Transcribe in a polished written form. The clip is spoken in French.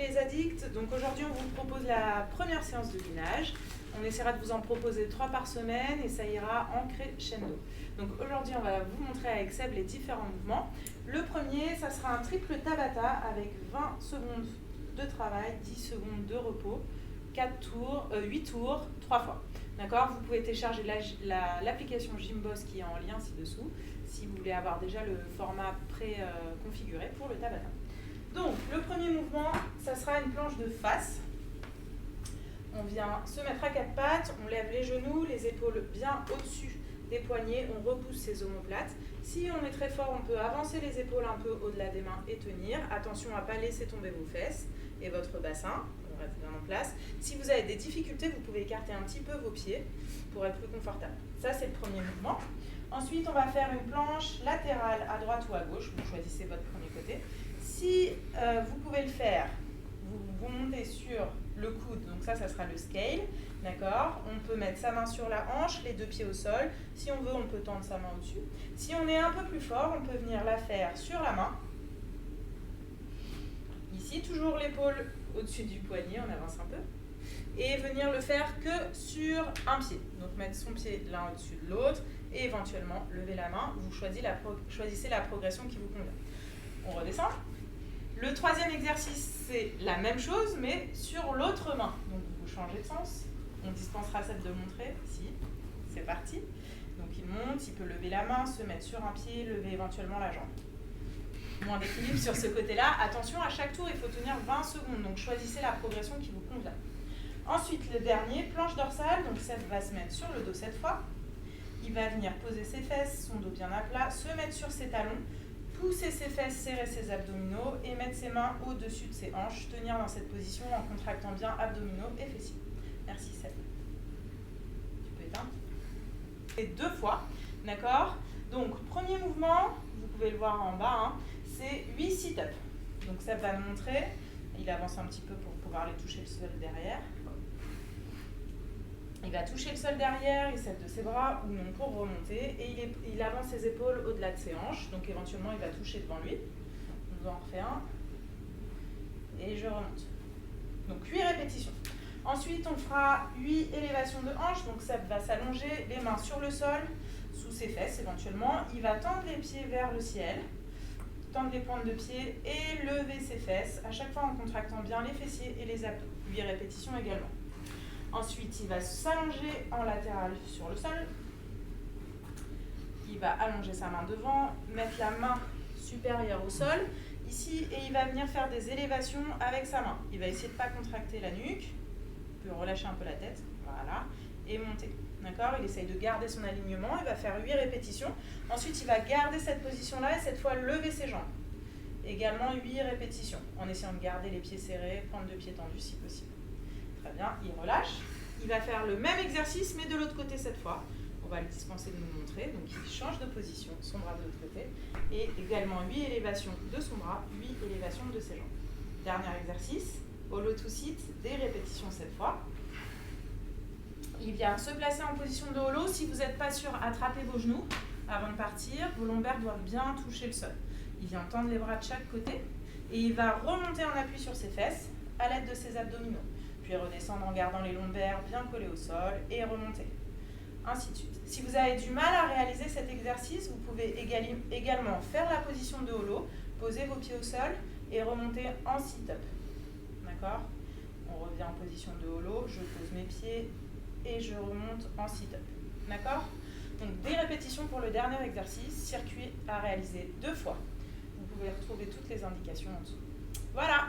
les addicts. Donc aujourd'hui, on vous propose la première séance de gainage. On essaiera de vous en proposer 3 par semaine et ça ira en crescendo. Donc aujourd'hui, on va vous montrer avec Seb les différents mouvements. Le premier, ça sera un triple Tabata avec 20 secondes de travail, 10 secondes de repos, 8 tours, 3 fois. D'accord ? Vous pouvez télécharger l'application Gymboss qui est en lien ci-dessous si vous voulez avoir déjà le format pré-configuré pour le Tabata. Donc, le premier mouvement, ça sera une planche de face. On vient se mettre à 4 pattes, on lève les genoux, les épaules bien au-dessus des poignets, on repousse ses omoplates. Si on est très fort, on peut avancer les épaules un peu au-delà des mains et tenir. Attention à ne pas laisser tomber vos fesses et votre bassin. On reste bien en place. Si vous avez des difficultés, vous pouvez écarter un petit peu vos pieds pour être plus confortable. Ça, c'est le premier mouvement. Ensuite, on va faire une planche latérale à droite ou à gauche. Vous choisissez votre premier côté. Si vous pouvez le faire, vous montez sur le coude, donc ça sera le scale, d'accord ? On peut mettre sa main sur la hanche, les 2 pieds au sol. Si on veut, on peut tendre sa main au-dessus. Si on est un peu plus fort, on peut venir la faire sur la main. Ici, toujours l'épaule au-dessus du poignet, on avance un peu. Et venir le faire que sur un pied. Donc mettre son pied l'un au-dessus de l'autre et éventuellement lever la main. Vous choisissez la progression qui vous convient. On redescend. Le troisième exercice, c'est la même chose, mais sur l'autre main. Donc, vous changez de sens. On dispensera Seb de montrer. Si, c'est parti. Donc, il monte, il peut lever la main, se mettre sur un pied, lever éventuellement la jambe. Moins d'équilibre sur ce côté-là. Attention, à chaque tour, il faut tenir 20 secondes. Donc, choisissez la progression qui vous convient. Ensuite, le dernier, planche dorsale. Donc, Seb va se mettre sur le dos cette fois. Il va venir poser ses fesses, son dos bien à plat, se mettre sur ses talons. Pousser ses fesses, serrer ses abdominaux et mettre ses mains au-dessus de ses hanches. Tenir dans cette position en contractant bien abdominaux et fessiers. Merci Seb. Tu peux éteindre. Et 2 fois, d'accord ? Donc, premier mouvement, vous pouvez le voir en bas, hein, c'est 8 sit-ups. Donc Seb va le montrer. Il avance un petit peu pour pouvoir les toucher le sol derrière. Il va toucher le sol derrière, il s'aide de ses bras ou non pour remonter et il avance ses épaules au-delà de ses hanches, donc éventuellement il va toucher devant lui. On en refait un et je remonte. Donc 8 répétitions. Ensuite on fera 8 élévations de hanches, donc Seb va s'allonger, les mains sur le sol, sous ses fesses éventuellement. Il va tendre les pieds vers le ciel, tendre les pointes de pied et lever ses fesses, à chaque fois en contractant bien les fessiers et les abdos. 8 répétitions également. Ensuite, il va s'allonger en latéral sur le sol. Il va allonger sa main devant, mettre la main supérieure au sol, ici, et il va venir faire des élévations avec sa main. Il va essayer de ne pas contracter la nuque, il peut relâcher un peu la tête, voilà, et monter. D'accord ? Il essaye de garder son alignement, il va faire 8 répétitions. Ensuite, il va garder cette position-là et cette fois lever ses jambes. Également 8 répétitions, en essayant de garder les pieds serrés, prendre le pied tendu si possible. Très bien, il relâche. Il va faire le même exercice, mais de l'autre côté cette fois. On va le dispenser de nous montrer. Donc, il change de position, son bras de l'autre côté. Et également 8 élévations de son bras, 8 élévations de ses jambes. Dernier exercice, hollow to sit, des répétitions cette fois. Il vient se placer en position de hollow. Si vous n'êtes pas sûr, attrapez vos genoux avant de partir. Vos lombaires doivent bien toucher le sol. Il vient tendre les bras de chaque côté. Et il va remonter en appui sur ses fesses à l'aide de ses abdominaux. Puis redescendre en gardant les lombaires bien collés au sol et remonter. Ainsi de suite. Si vous avez du mal à réaliser cet exercice, vous pouvez également faire la position de hollow, poser vos pieds au sol et remonter en sit-up. D'accord ? On revient en position de hollow, je pose mes pieds et je remonte en sit-up. D'accord ? Donc des répétitions pour le dernier exercice, circuit à réaliser 2 fois. Vous pouvez retrouver toutes les indications en dessous. Voilà!